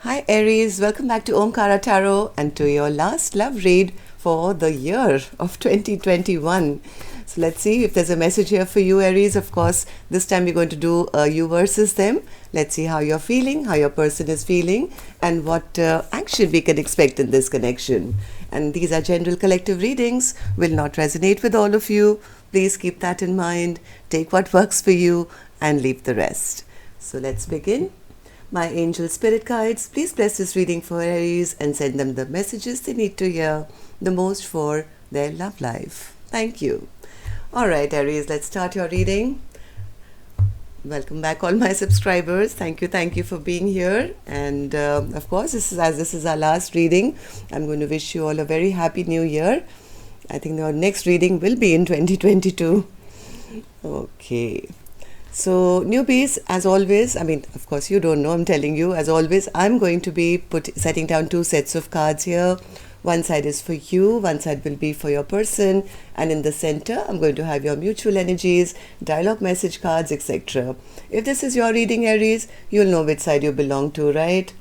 Hi Aries, welcome back to Omkara Tarot and to your last love read for the year of 2021. So let's see if there's a message here for you Aries. Of course, this time we're going to do you versus them. Let's see how you're feeling, how your person is feeling, and what action we can expect in this connection. And these are general collective readings, will not resonate with all of you. Please keep that in mind. Take what works for you and leave the rest. So let's begin. My angel spirit guides, please bless this reading for Aries and send them the messages they need to hear the most for their love life. Thank you. Alright Aries, let's start your reading. Welcome back all my subscribers. Thank you for being here. And of course, this is our last reading, I'm going to wish you all a very happy new year. I think our next reading will be in 2022. Okay. So newbies, as always, of course you don't know, I'm telling you, as always, I'm going to be setting down two sets of cards here. One side is for you, one side will be for your person, and in the center, I'm going to have your mutual energies, dialogue message cards, etc. If this is your reading, Aries, you'll know which side you belong to, right?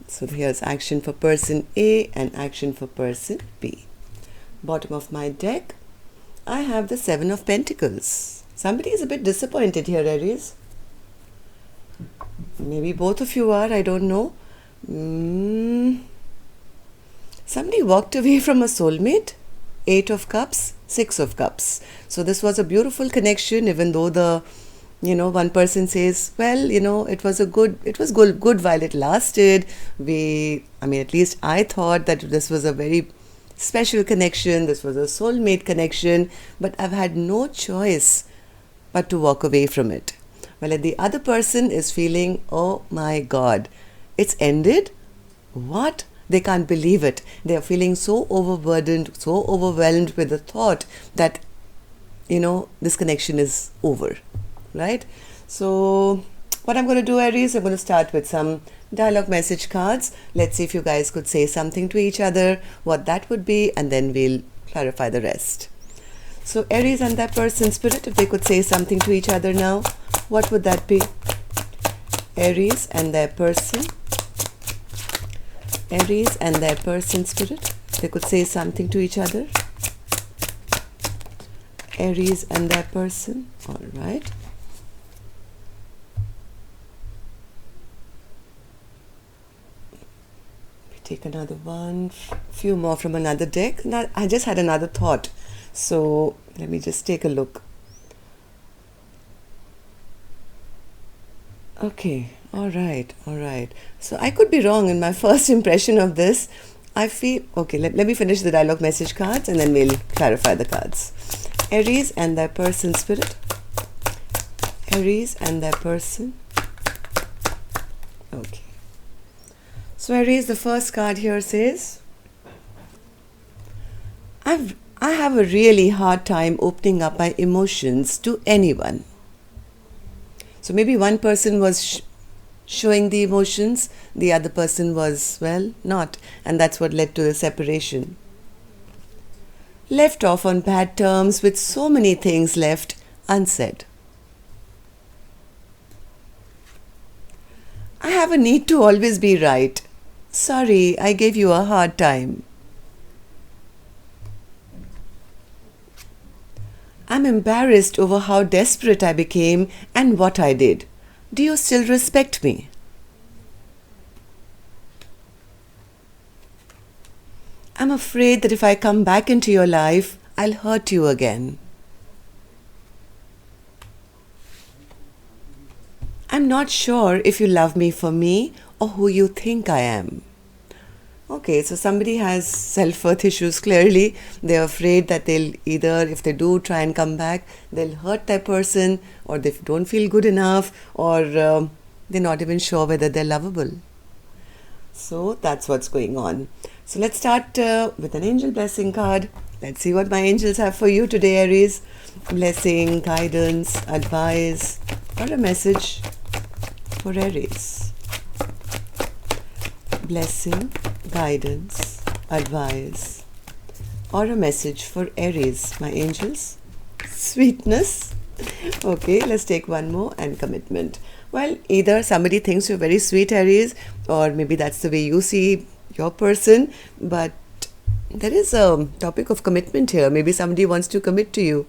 So here's action for person A and action for person B. Bottom of my deck, I have the Seven of Pentacles. Somebody is a bit disappointed here, Aries. Maybe both of you are, I don't know. Somebody walked away from a soulmate. 8 of Cups, 6 of Cups. So this was a beautiful connection, even though one person says, well, it was good while it lasted. At least I thought that this was a very special connection. This was a soulmate connection, but I've had no choice but to walk away from it. Well, the other person is feeling, oh my God, it's ended? What? They can't believe it. They are feeling so overburdened, so overwhelmed with the thought that, this connection is over, right? So what I'm going to do, Aries, I'm going to start with some dialogue message cards. Let's see if you guys could say something to each other, what that would be, and then we'll clarify the rest. So Aries and their person spirit, if they could say something to each other now, what would that be? Aries and their person. Aries and their person spirit, they could say something to each other. Aries and their person. All right. We take another one, few more from another deck. Now, I just had another thought. So let me just take a look. Okay, all right. So I could be wrong in my first impression of this. I feel, okay, let me finish the dialogue message cards and then we'll clarify the cards. Aries and their person spirit. Aries and their person. Okay. So Aries, the first card here says, I have a really hard time opening up my emotions to anyone. So maybe one person was showing the emotions, the other person was, well, not. And that's what led to the separation. Left off on bad terms with so many things left unsaid. I have a need to always be right. Sorry, I gave you a hard time. I'm embarrassed over how desperate I became and what I did. Do you still respect me? I'm afraid that if I come back into your life, I'll hurt you again. I'm not sure if you love me for me or who you think I am. Okay, so somebody has self-worth issues, clearly. They're afraid that they'll either, if they do try and come back, they'll hurt that person, or they don't feel good enough, or they're not even sure whether they're lovable. So that's what's going on. So let's start with an angel blessing card. Let's see what my angels have for you today, Aries. Blessing, guidance, advice, or a message for Aries. Blessing, guidance, advice, or a message for Aries, my angels. Sweetness. Okay, let's take one more, and commitment. Well, either somebody thinks you're very sweet, Aries, or maybe that's the way you see your person, but there is a topic of commitment here. Maybe somebody wants to commit to you,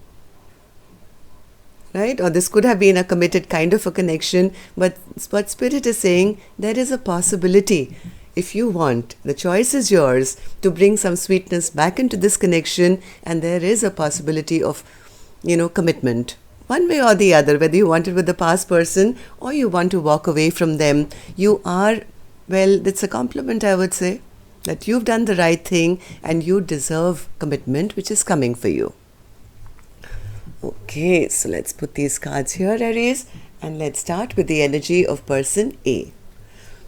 right? Or this could have been a committed kind of a connection, but what Spirit is saying, there is a possibility. If you want, the choice is yours to bring some sweetness back into this connection, and there is a possibility of, commitment. One way or the other, whether you want it with the past person or you want to walk away from them, you are, well, it's a compliment, I would say, that you've done the right thing and you deserve commitment, which is coming for you. Okay, so let's put these cards here, Aries, and let's start with the energy of person A.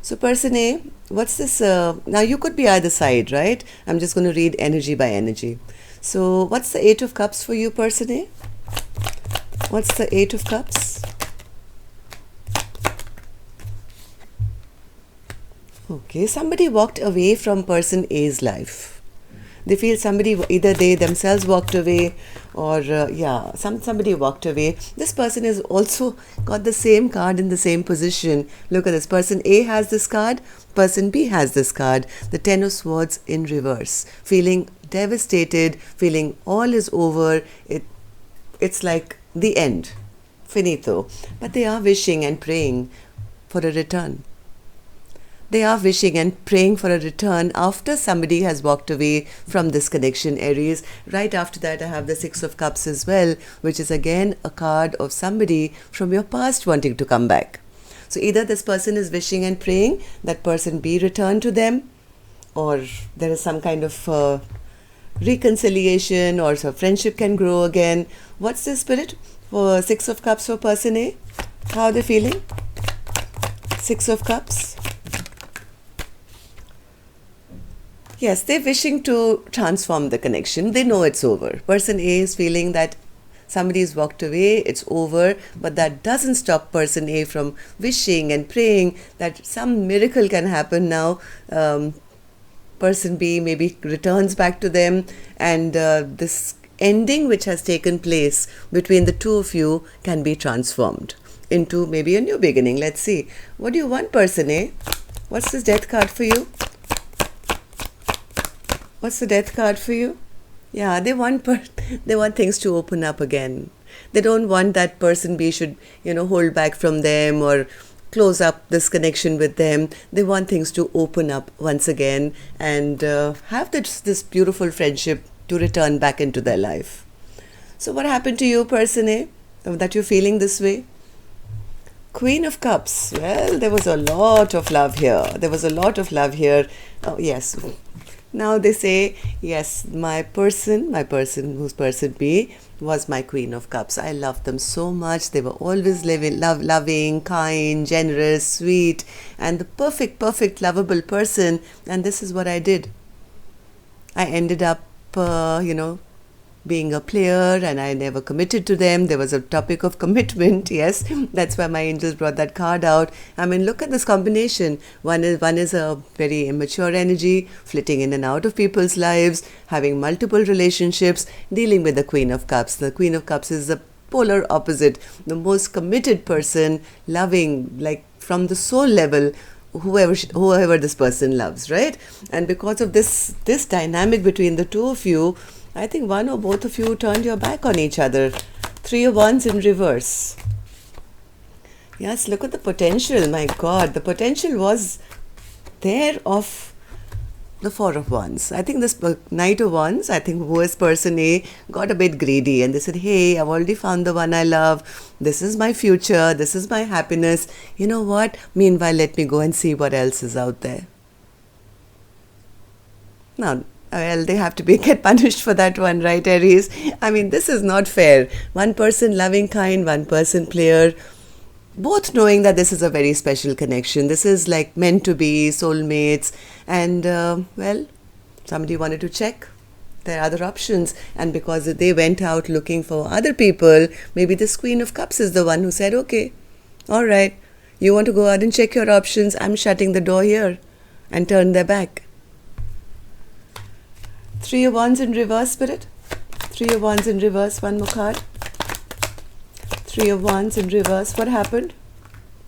So person A, what's this? Now you could be either side, right? I'm just going to read energy by energy. So what's the Eight of Cups for you, person A? What's the Eight of Cups? Okay, somebody walked away from person A's life. They feel somebody, either they themselves walked away or somebody walked away. This person has also got the same card in the same position. Look at this. Person A has this card. Person B has this card. The Ten of Swords in reverse. Feeling devastated, feeling all is over. It's like the end. Finito. But they are wishing and praying for a return. They are wishing and praying for a return after somebody has walked away from this connection, Aries. Right after that, I have the Six of Cups as well, which is again a card of somebody from your past wanting to come back. So either this person is wishing and praying that person be returned to them, or there is some kind of reconciliation, or so friendship can grow again. What's the spirit for Six of Cups for person A? How are they feeling? Six of Cups. Yes, they're wishing to transform the connection. They know it's over. Person A is feeling that somebody's walked away, it's over, but that doesn't stop person A from wishing and praying that some miracle can happen now. Person B maybe returns back to them, and this ending which has taken place between the two of you can be transformed into maybe a new beginning. Let's see. What do you want, person A? What's this Death card for you? What's the Death card for you? Yeah, they want things to open up again. They don't want that person B should, hold back from them or close up this connection with them. They want things to open up once again and have this beautiful friendship to return back into their life. So what happened to you, person A, that you're feeling this way? Queen of Cups. Well, there was a lot of love here. Oh, yes. Now they say, yes, my person who's person B was my Queen of Cups. I loved them so much. They were always loving, kind, generous, sweet, and the perfect, lovable person. And this is what I did. I ended up, being a player, and I never committed to them. There was a topic of commitment. Yes, that's why my angels brought that card out. I mean, look at this combination. One is a very immature energy, flitting in and out of people's lives, having multiple relationships, dealing with the Queen of Cups. The Queen of Cups is the polar opposite, the most committed person, loving, like from the soul level, whoever this person loves, right? And because of this dynamic between the two of you, I think one or both of you turned your back on each other. Three of Wands in reverse. Yes, look at the potential. My God, the potential was there of the Four of Wands. I think this Knight of Wands, I think who is person A, got a bit greedy and they said, hey, I've already found the one I love. This is my future. This is my happiness. You know what? Meanwhile, let me go and see what else is out there. Now, well, they have to get punished for that one, right, Aries? I mean, this is not fair. One person loving, kind, one person player, both knowing that this is a very special connection. This is like meant to be, soulmates. And, well, somebody wanted to check. There are other options. And because they went out looking for other people, maybe this Queen of Cups is the one who said, okay, all right, you want to go out and check your options. I'm shutting the door here, and turn their back. Three of Wands in reverse, Spirit. Three of Wands in reverse. One more card. Three of Wands in reverse. What happened?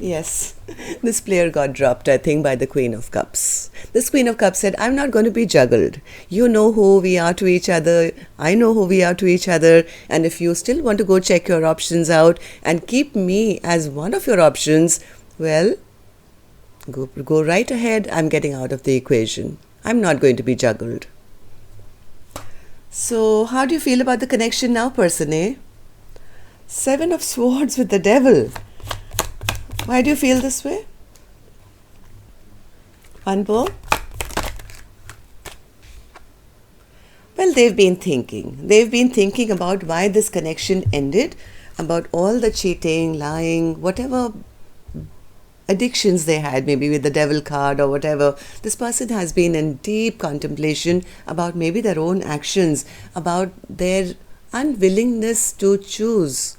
Yes, this player got dropped, I think, by the Queen of Cups. This Queen of Cups said, I'm not going to be juggled. You know who we are to each other. I know who we are to each other. And if you still want to go check your options out and keep me as one of your options, well, go right ahead. I'm getting out of the equation. I'm not going to be juggled. So, how do you feel about the connection now, person A? Seven of Swords with the Devil. Why do you feel this way? One more. Well, they've been thinking. They've been thinking about why this connection ended, about all the cheating, lying, whatever addictions they had, maybe with the devil card or whatever. This person has been in deep contemplation about maybe their own actions, about their unwillingness to choose.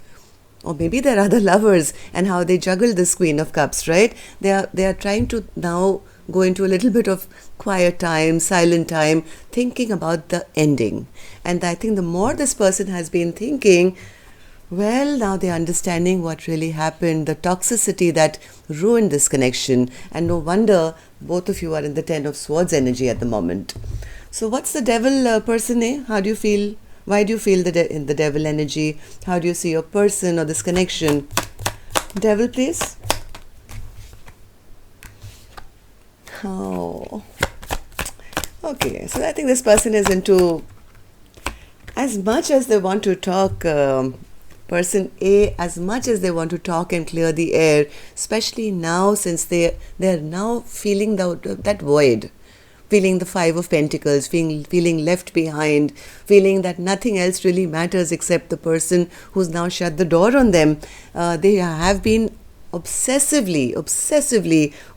Or maybe their other lovers and how they juggle this Queen of Cups, right? They are trying to now go into a little bit of quiet time, silent time, thinking about the ending. And I think the more this person has been thinking, well, now they're understanding what really happened, the toxicity that ruined this connection. And no wonder both of you are in the Ten of Swords energy at the moment. So what's the devil person, eh? How do you feel? Why do you feel in the devil energy? How do you see your person or this connection? Devil, please. Oh. Okay, so I think this person is into, as much as they want to talk, person A, as much as they want to talk and clear the air, especially now since they're now feeling that void. Feeling the Five of Pentacles, feeling left behind, feeling that nothing else really matters except the person who's now shut the door on them. They have been obsessively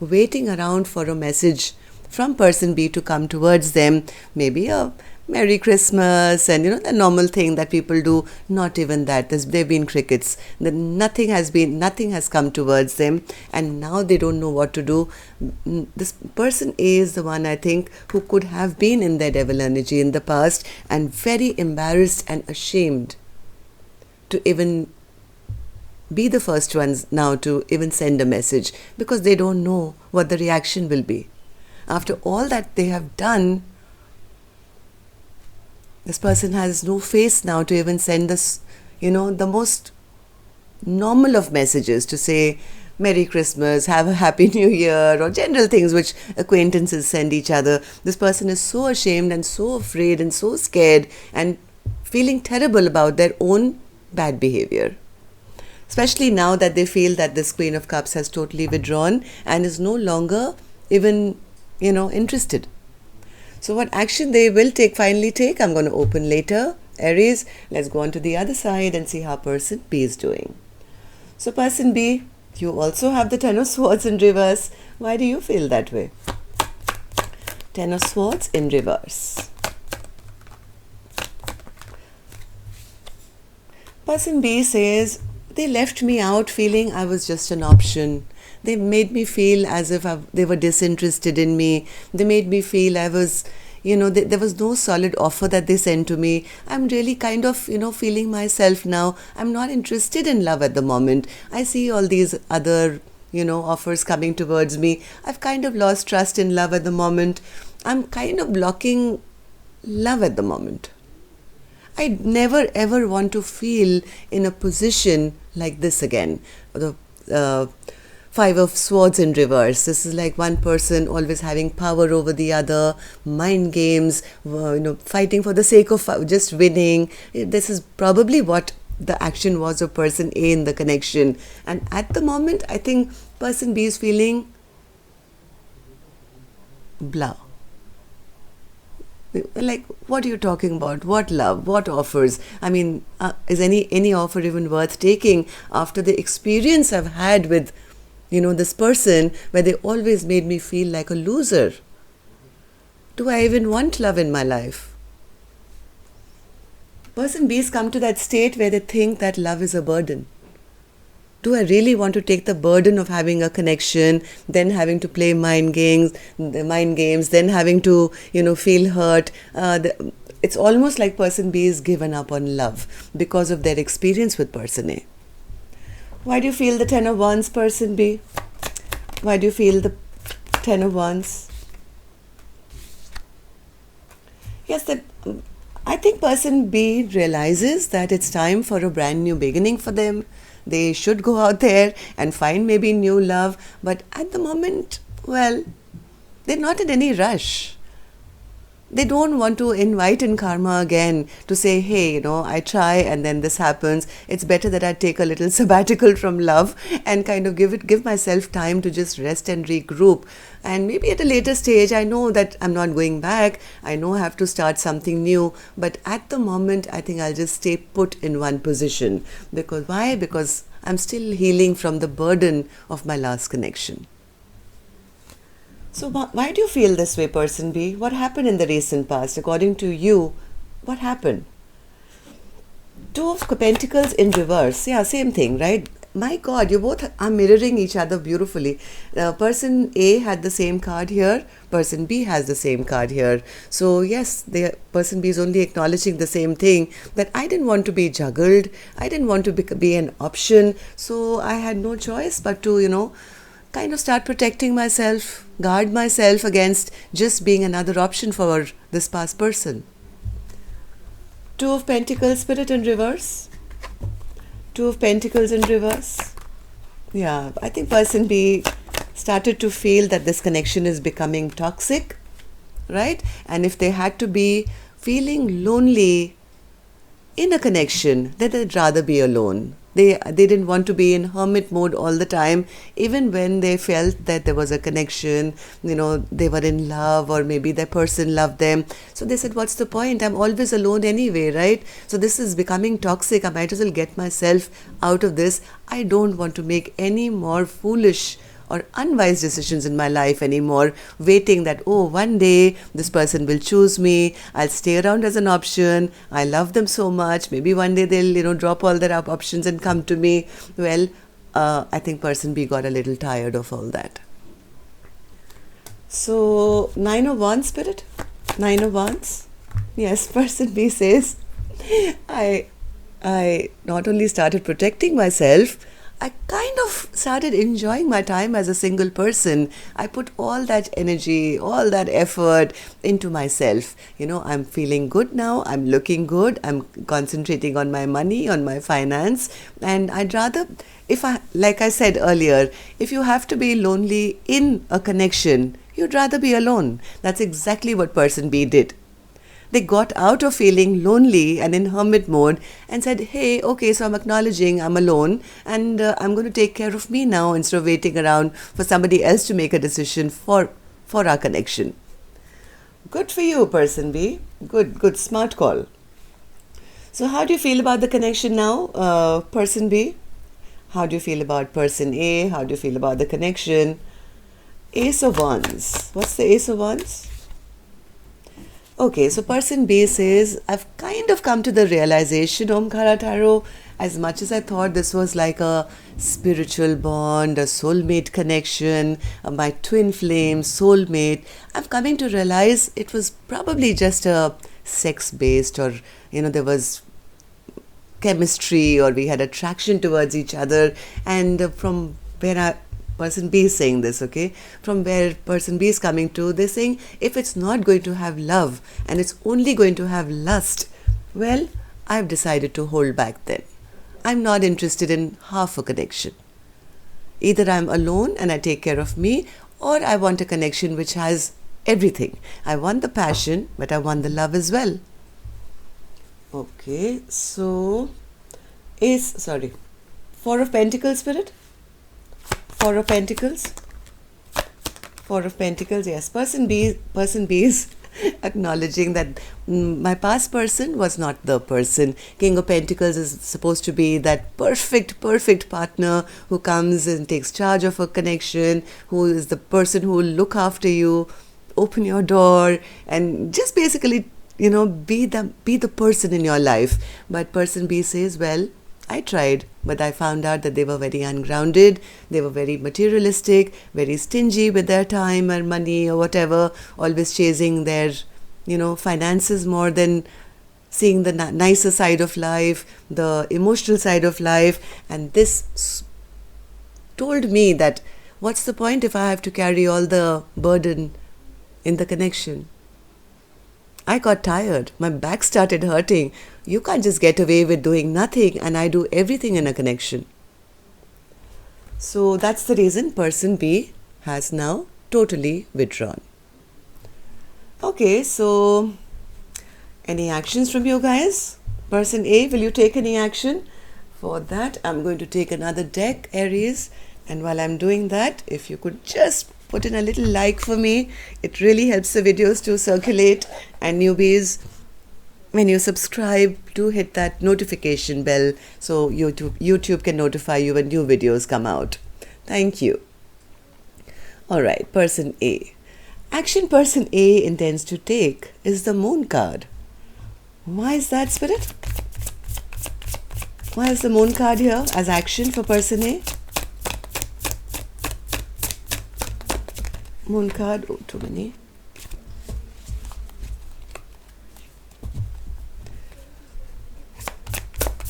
waiting around for a message from person B to come towards them. Maybe a Merry Christmas and the normal thing that people do. Not even that. They've been crickets. Nothing has come towards them, and now they don't know what to do. This person A is the one, I think, who could have been in their devil energy in the past and very embarrassed and ashamed to even be the first ones now to even send a message, because they don't know what the reaction will be. After all that they have done, this person has no face now to even send this, the most normal of messages to say, Merry Christmas, have a Happy New Year, or general things which acquaintances send each other. This person is so ashamed and so afraid and so scared and feeling terrible about their own bad behavior. Especially now that they feel that this Queen of Cups has totally withdrawn and is no longer even, interested. So what action they will finally take, I'm going to open later. Aries, let's go on to the other side and see how person B is doing. So person B, you also have the Ten of Swords in reverse. Why do you feel that way? Ten of Swords in reverse. Person B says, they left me out feeling I was just an option. They made me feel as if they were disinterested in me. They made me feel I was, there was no solid offer that they sent to me. I'm really kind of, feeling myself now. I'm not interested in love at the moment. I see all these other, offers coming towards me. I've kind of lost trust in love at the moment. I'm kind of blocking love at the moment. I never ever want to feel in a position like this again. The Five of Swords in reverse. This is like one person always having power over the other, mind games, fighting for the sake of just winning. This is probably what the action was of person A in the connection. And at the moment, I think person B is feeling blah. Like, what are you talking about? What love? What offers? I mean, is any offer even worth taking after the experience I've had with this person where they always made me feel like a loser? Do I even want love in my life? Person B's come to that state where they think that love is a burden. Do I really want to take the burden of having a connection, then having to play mind games, then having to, feel hurt? It's almost like person B is given up on love because of their experience with person A. Why do you feel the Ten of Wands, person B? Why do you feel the Ten of Wands? Yes, that I think person B realizes that it's time for a brand new beginning for them. They should go out there and find maybe new love, but at the moment, well, they're not in any rush. They don't want to invite in karma again to say, hey, I try and then this happens. It's better that I take a little sabbatical from love and kind of give myself time to just rest and regroup. And maybe at a later stage, I know that I'm not going back. I know I have to start something new. But at the moment, I think I'll just stay put in one position. Because why? Because I'm still healing from the burden of my last connection. So why do you feel this way, person B? What happened in the recent past? According to you, what happened? Two of Pentacles in reverse. Yeah, same thing, right? My God, you both are mirroring each other beautifully. Person A had the same card here. Person B has the same card here. So yes, the person B is only acknowledging the same thing, that I didn't want to be juggled. I didn't want to be an option. So I had no choice but to, kind of start protecting myself, guard myself against just being another option for this past person. Two of Pentacles, Spirit in reverse. Two of Pentacles in reverse. Yeah, I think person B started to feel that this connection is becoming toxic, right? And if they had to be feeling lonely in a connection, then they'd rather be alone. They didn't want to be in hermit mode all the time, even when they felt that there was a connection, they were in love, or maybe that person loved them. So they said, what's the point? I'm always alone anyway, right? So this is becoming toxic. I might as well get myself out of this. I don't want to make any more foolish or unwise decisions in my life anymore, waiting that, one day this person will choose me, I'll stay around as an option, I love them so much, maybe one day they'll, drop all their options and come to me. Well, I think person B got a little tired of all that. So, 9 of Wands, Spirit? 9 of Wands? Yes, person B says, I not only started protecting myself, I kind of started enjoying my time as a single person. I put all that energy, all that effort into myself. I'm feeling good now. I'm looking good. I'm concentrating on my money, on my finance. And I'd rather, like I said earlier, if you have to be lonely in a connection, you'd rather be alone. That's exactly what person B did. They got out of feeling lonely and in hermit mode and said, hey, okay, so I'm acknowledging I'm alone and I'm going to take care of me now instead of waiting around for somebody else to make a decision for our connection. Good for you, person B. Good, smart call. So how do you feel about the connection now, person B? How do you feel about person A? How do you feel about the connection? Ace of Wands. What's the Ace of Wands? Okay, so person B says, I've kind of come to the realization, Omkara Tarot, as much as I thought this was like a spiritual bond, a soulmate connection, my twin flame, soulmate, I'm coming to realize it was probably just a sex-based, or, there was chemistry, or we had attraction towards each other, and from where person B is saying this, okay? From where person B is coming to, they're saying, if it's not going to have love and it's only going to have lust, well, I've decided to hold back then. I'm not interested in half a connection. Either I'm alone and I take care of me, or I want a connection which has everything. I want the passion, but I want the love as well. Okay, so, Four of Pentacles, Spirit? Four of Pentacles. Four of Pentacles, yes. Person B is acknowledging that my past person was not the person. King of Pentacles is supposed to be that perfect partner who comes and takes charge of a connection, who is the person who will look after you, open your door, and just basically, be the person in your life. But person B says, well, I tried, but I found out that they were very ungrounded, they were very materialistic, very stingy with their time or money or whatever, always chasing their, finances more than seeing the nicer side of life, the emotional side of life. And this told me that what's the point if I have to carry all the burden in the connection? I got tired. My back started hurting. You can't just get away with doing nothing and I do everything in a connection. So that's the reason person B has now totally withdrawn. Okay, so any actions from you guys? Person A, will you take any action? For that, I'm going to take another deck, Aries. And while I'm doing that, if you could just put in a little like for me, it really helps the videos to circulate. And newbies, when you subscribe, do hit that notification bell so YouTube can notify you when new videos come out. Thank you. All right, person A. Action person A intends to take is the Moon card. Why is that, Spirit? Why is the Moon card here as action for person A? Moon card, oh, too many.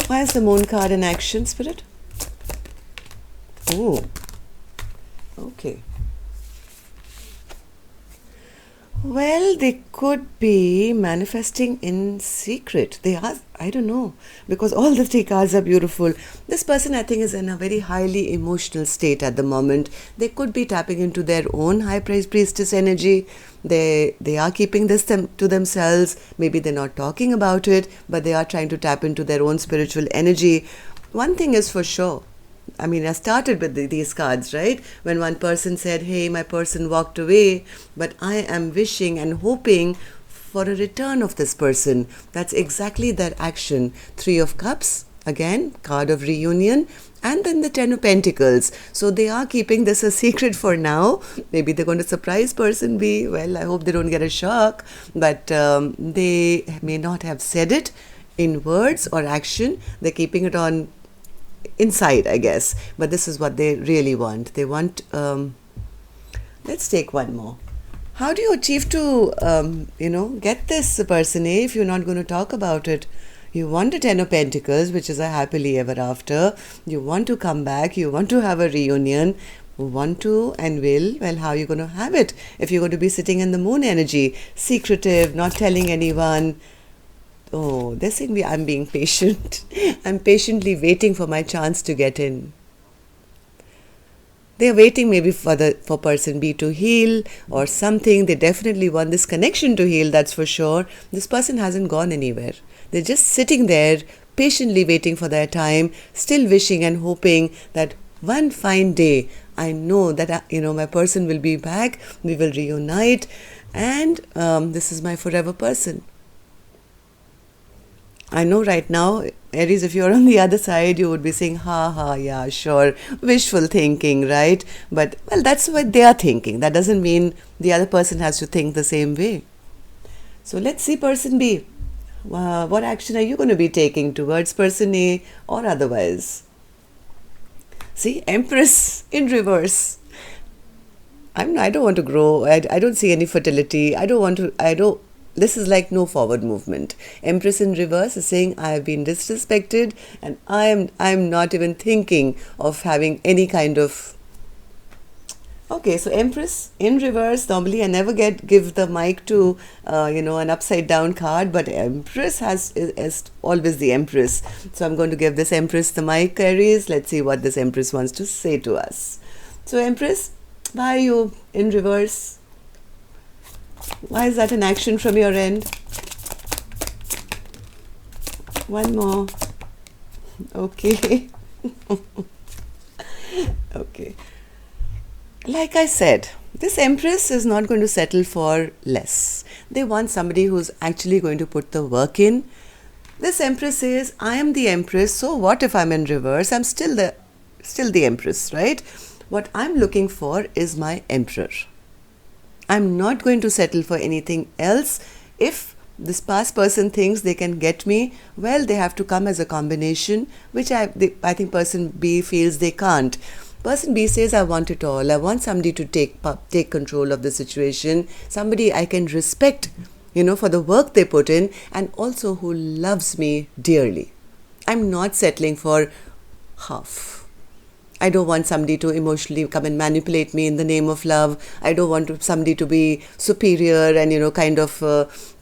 Why is the Moon card in action, Spirit? Oh, okay. Well, they could be manifesting in secret. They are, I don't know, because all the three cards are beautiful. This person, I think, is in a very highly emotional state at the moment. They could be tapping into their own high priestess energy. They are keeping this to themselves. Maybe they're not talking about it, but they are trying to tap into their own spiritual energy. One thing is for sure. I mean, I started with these cards, right? When one person said, hey, my person walked away, but I am wishing and hoping for a return of this person. That's exactly their action. Three of Cups, again, card of reunion, and then the Ten of Pentacles. So they are keeping this a secret for now. Maybe they're going to surprise person B. Well, I hope they don't get a shock, but they may not have said it in words or action. They're keeping it on inside, I guess, but this is what they really want. They want, let's take one more. How do you achieve to, get this person A if you're not going to talk about it? You want a Ten of Pentacles, which is a happily ever after. You want to come back. You want to have a reunion. Want to and will. Well, how are you going to have it if you're going to be sitting in the Moon energy? Secretive, not telling anyone. Oh, they're saying I'm being patient. I'm patiently waiting for my chance to get in. They're waiting maybe for person B to heal or something. They definitely want this connection to heal, that's for sure. This person hasn't gone anywhere. They're just sitting there, patiently waiting for their time, still wishing and hoping that one fine day, I know that, my person will be back, we will reunite, and this is my forever person. I know right now, Aries, if you're on the other side, you would be saying, yeah, sure, wishful thinking, right? But, well, that's what they are thinking. That doesn't mean the other person has to think the same way. So let's see person B. What action are you going to be taking towards person A or otherwise? See, Empress in reverse. I don't want to grow. I don't see any fertility. This is like no forward movement. Empress in reverse is saying I have been disrespected and I'm not even thinking of having any kind of. Okay, so Empress in reverse. Normally I never give the mic to an upside down card, but Empress is always the Empress. So I'm going to give this Empress the mic, Aries. Let's see what this Empress wants to say to us. So Empress, why are you in reverse? Why is that an action from your end? One more. Okay. Okay. Like I said, this Empress is not going to settle for less. They want somebody who's actually going to put the work in. This Empress says, I am the Empress, so what if I'm in reverse? I'm still the Empress, right? What I'm looking for is my Emperor. I'm not going to settle for anything else. If this past person thinks they can get me, well, they have to come as a combination, which I think person B feels they can't. Person B says, I want it all. I want somebody to take control of the situation, somebody I can respect, for the work they put in, and also who loves me dearly. I'm not settling for half. I don't want somebody to emotionally come and manipulate me in the name of love. I don't want somebody to be superior and, kind of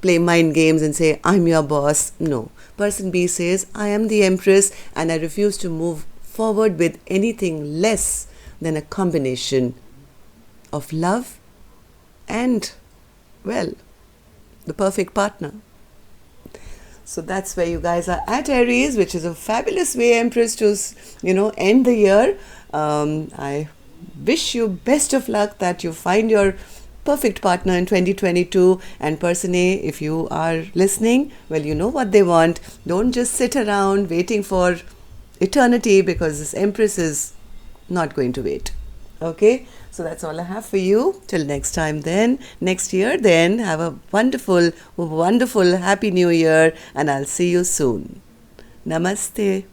play mind games and say, I'm your boss. No. Person B says, I am the Empress and I refuse to move forward with anything less than a combination of love and, well, the perfect partner. So that's where you guys are at, Aries, which is a fabulous way, Empress, to, end the year. I wish you best of luck that you find your perfect partner in 2022. And person A, if you are listening, well, you know what they want. Don't just sit around waiting for eternity, because this Empress is not going to wait. Okay, so that's all I have for you. Till next time then, next year then, have a wonderful, wonderful, happy new year, and I'll see you soon. Namaste.